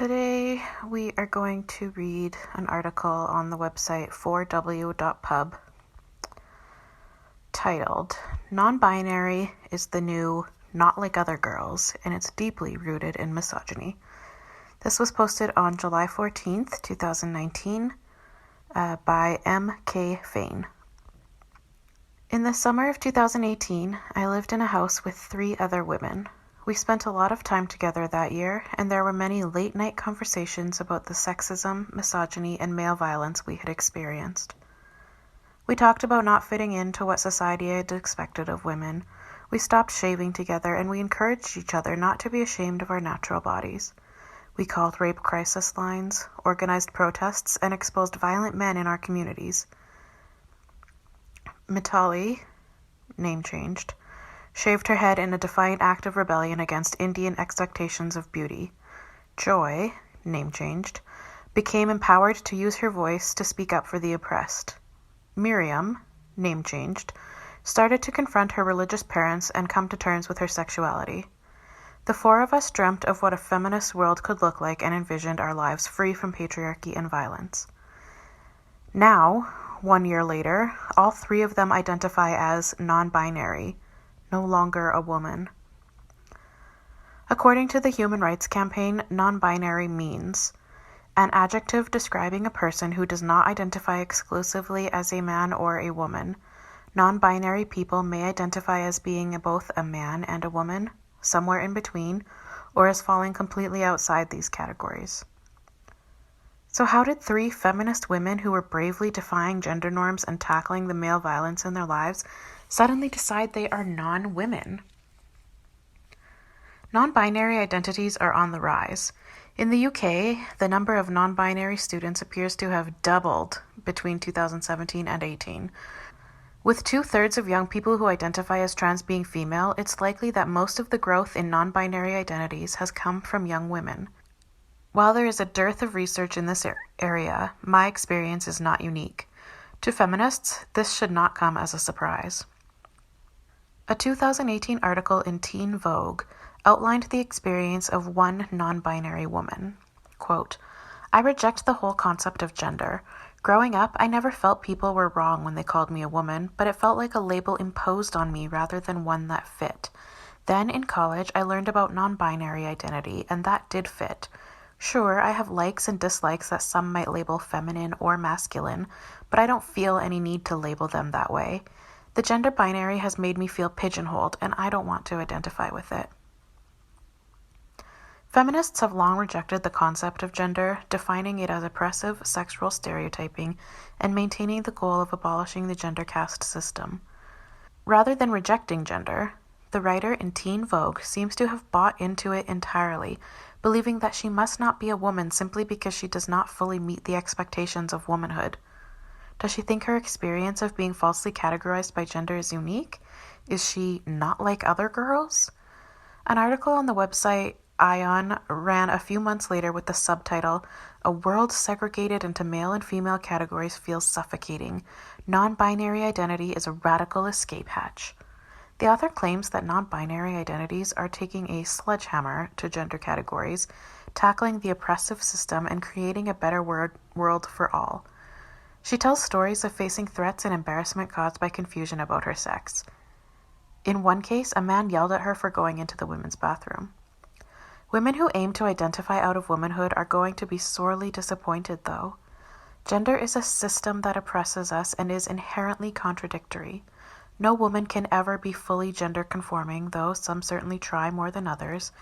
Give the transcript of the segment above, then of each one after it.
Today we are going to read an article on the website 4w.pub titled "Non-Binary is the New Not Like Other Girls, and it's deeply rooted in misogyny." This was posted on July 14th, 2019 by M.K. Fain. In the summer of 2018, I lived in a house with 3 other women. We spent a lot of time together that year, and there were many late-night conversations about the sexism, misogyny, and male violence we had experienced. We talked about not fitting into what society had expected of women. We stopped shaving together, and we encouraged each other not to be ashamed of our natural bodies. We called rape crisis lines, organized protests, and exposed violent men in our communities. Mitali, name changed, shaved her head in a defiant act of rebellion against Indian expectations of beauty. Joy, name changed, became empowered to use her voice to speak up for the oppressed. Miriam, name changed, started to confront her religious parents and come to terms with her sexuality. The 4 of us dreamt of what a feminist world could look like and envisioned our lives free from patriarchy and violence. Now, 1 year later, all 3 of them identify as non-binary, no longer a woman. According to the Human Rights Campaign, non-binary means an adjective describing a person who does not identify exclusively as a man or a woman. Non-binary people may identify as being both a man and a woman, somewhere in between, or as falling completely outside these categories. So how did 3 feminist women who were bravely defying gender norms and tackling the male violence in their lives suddenly decide they are non-women? Non-binary identities are on the rise. In the UK, the number of non-binary students appears to have doubled between 2017 and 18. With 2/3 of young people who identify as trans being female, it's likely that most of the growth in non-binary identities has come from young women. While there is a dearth of research in this area, my experience is not unique. To feminists, this should not come as a surprise. A 2018 article in Teen Vogue outlined the experience of one non-binary woman. Quote, "I reject the whole concept of gender. Growing up, I never felt people were wrong when they called me a woman, but it felt like a label imposed on me rather than one that fit. Then in college, I learned about non-binary identity, and that did fit. Sure, I have likes and dislikes that some might label feminine or masculine, but I don't feel any need to label them that way. The gender binary has made me feel pigeonholed, and I don't want to identify with it." Feminists have long rejected the concept of gender, defining it as oppressive sexual stereotyping and maintaining the goal of abolishing the gender caste system. Rather than rejecting gender, the writer in Teen Vogue seems to have bought into it entirely, believing that she must not be a woman simply because she does not fully meet the expectations of womanhood. Does she think her experience of being falsely categorized by gender is unique? Is she not like other girls? An article on the website Ion ran a few months later with the subtitle, "A world segregated into male and female categories feels suffocating. Non-binary identity is a radical escape hatch." The author claims that non-binary identities are taking a sledgehammer to gender categories, tackling the oppressive system and creating a better world for all. She tells stories of facing threats and embarrassment caused by confusion about her sex. In one case, a man yelled at her for going into the women's bathroom. Women who aim to identify out of womanhood are going to be sorely disappointed, though. Gender is a system that oppresses us and is inherently contradictory. No woman can ever be fully gender conforming, though some certainly try more than others.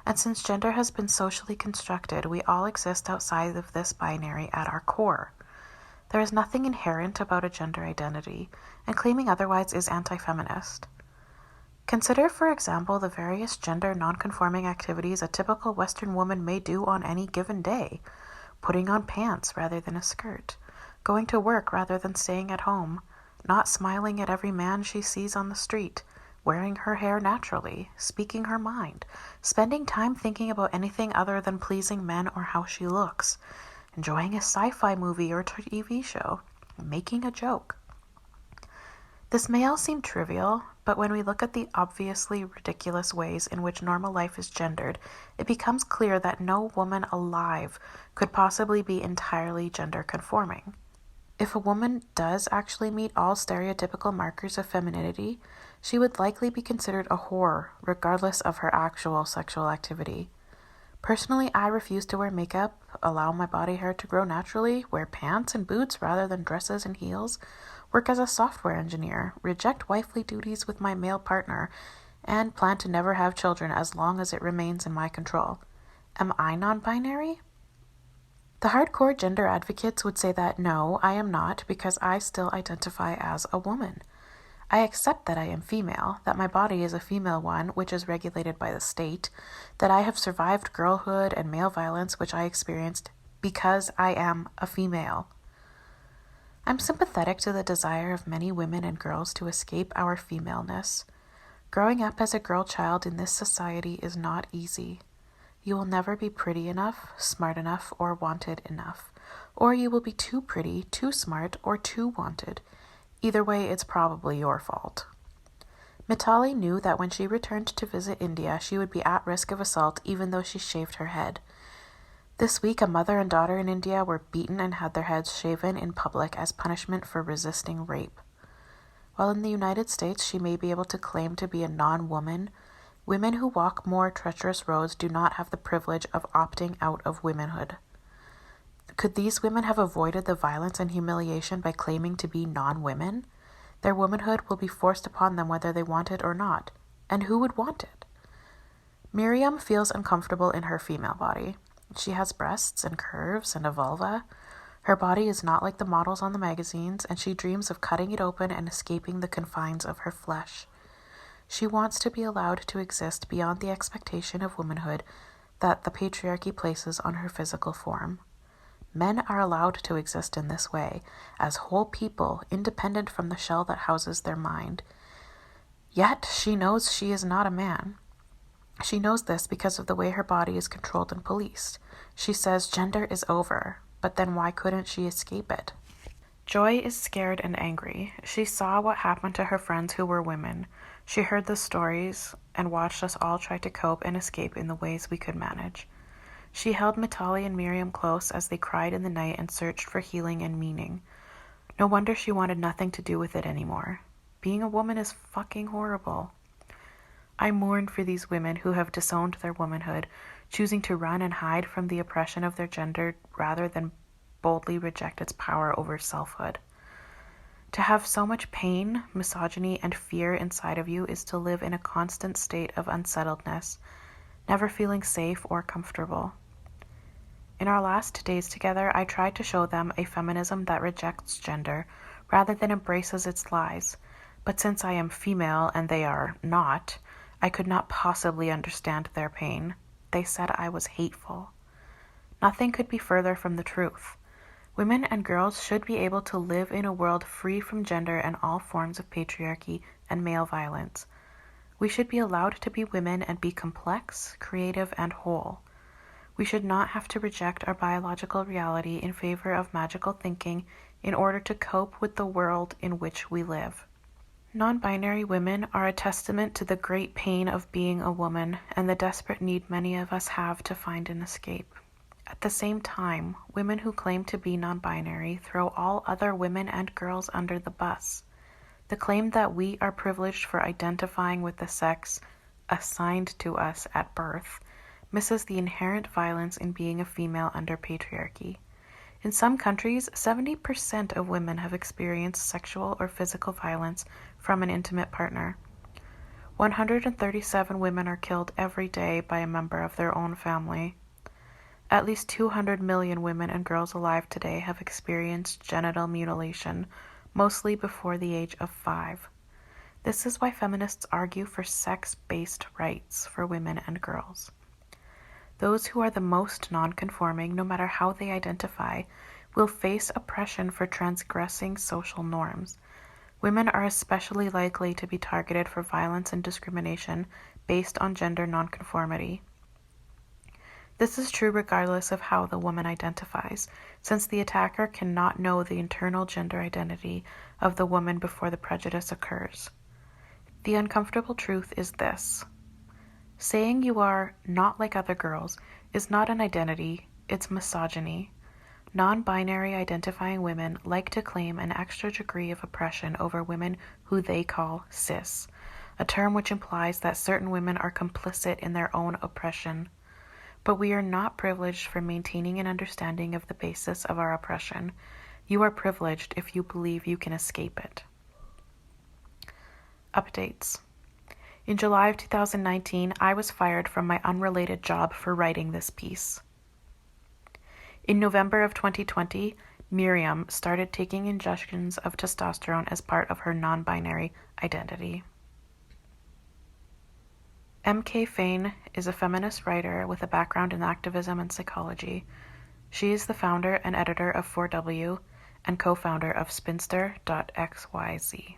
And since gender has been socially constructed, we all exist outside of this binary at our core. There is nothing inherent about a gender identity, and claiming otherwise is anti-feminist. Consider, for example, the various gender non-conforming activities a typical Western woman may do on any given day. Putting on pants rather than a skirt, going to work rather than staying at home, not smiling at every man she sees on the street, wearing her hair naturally, speaking her mind, spending time thinking about anything other than pleasing men or how she looks, enjoying a sci-fi movie or TV show, making a joke. This may all seem trivial, But when we look at the obviously ridiculous ways in which normal life is gendered, it becomes clear that no woman alive could possibly be entirely gender conforming. If a woman does actually meet all stereotypical markers of femininity, she would likely be considered a whore, regardless of her actual sexual activity. Personally, I refuse to wear makeup, allow my body hair to grow naturally, wear pants and boots rather than dresses and heels, work as a software engineer, reject wifely duties with my male partner, and plan to never have children as long as it remains in my control. Am I non-binary? The hardcore gender advocates would say that no, I am not, because I still identify as a woman. I accept that I am female, that my body is a female one, which is regulated by the state, that I have survived girlhood and male violence, which I experienced because I am a female. I'm sympathetic to the desire of many women and girls to escape our femaleness. Growing up as a girl child in this society is not easy. You will never be pretty enough, smart enough, or wanted enough. Or you will be too pretty, too smart, or too wanted. Either way, it's probably your fault. Mitali knew that when she returned to visit India, she would be at risk of assault even though she shaved her head. This week, a mother and daughter in India were beaten and had their heads shaven in public as punishment for resisting rape. While in the United States she may be able to claim to be a non-woman, women who walk more treacherous roads do not have the privilege of opting out of womanhood. Could these women have avoided the violence and humiliation by claiming to be non-women? Their womanhood will be forced upon them whether they want it or not. And who would want it? Miriam feels uncomfortable in her female body. She has breasts and curves and a vulva. Her body is not like the models on the magazines, and she dreams of cutting it open and escaping the confines of her flesh. She wants to be allowed to exist beyond the expectation of womanhood that the patriarchy places on her physical form. Men are allowed to exist in this way, as whole people, independent from the shell that houses their mind. Yet she knows she is not a man. She knows this because of the way her body is controlled and policed. She says gender is over, but then why couldn't she escape it? Joy is scared and angry. She saw what happened to her friends who were women. She heard the stories and watched us all try to cope and escape in the ways we could manage. She held Mitali and Miriam close as they cried in the night and searched for healing and meaning. No wonder she wanted nothing to do with it anymore. Being a woman is fucking horrible. I mourn for these women who have disowned their womanhood, choosing to run and hide from the oppression of their gender rather than boldly reject its power over selfhood. To have so much pain, misogyny, and fear inside of you is to live in a constant state of unsettledness, never feeling safe or comfortable. In our last days together, I tried to show them a feminism that rejects gender rather than embraces its lies. But since I am female and they are not, I could not possibly understand their pain. They said I was hateful. Nothing could be further from the truth. Women and girls should be able to live in a world free from gender and all forms of patriarchy and male violence. We should be allowed to be women and be complex, creative, and whole. We should not have to reject our biological reality in favor of magical thinking in order to cope with the world in which we live. Non-binary women are a testament to the great pain of being a woman and the desperate need many of us have to find an escape. At the same time, women who claim to be non-binary throw all other women and girls under the bus. The claim that we are privileged for identifying with the sex assigned to us at birth misses the inherent violence in being a female under patriarchy. In some countries, 70% of women have experienced sexual or physical violence from an intimate partner. 137 women are killed every day by a member of their own family. At least 200 million women and girls alive today have experienced genital mutilation, mostly before the age of 5. This is why feminists argue for sex-based rights for women and girls. Those who are the most non-conforming, no matter how they identify, will face oppression for transgressing social norms. Women are especially likely to be targeted for violence and discrimination based on gender nonconformity. This is true regardless of how the woman identifies, since the attacker cannot know the internal gender identity of the woman before the prejudice occurs. The uncomfortable truth is this. Saying you are not like other girls is not an identity, it's misogyny. Non-binary identifying women like to claim an extra degree of oppression over women who they call cis, a term which implies that certain women are complicit in their own oppression. But we are not privileged for maintaining an understanding of the basis of our oppression. You are privileged if you believe you can escape it. Updates. In July of 2019, I was fired from my unrelated job for writing this piece. In November of 2020, Miriam started taking injections of testosterone as part of her non-binary identity. M.K. Fain is a feminist writer with a background in activism and psychology. She is the founder and editor of 4W and co-founder of Spinster.xyz.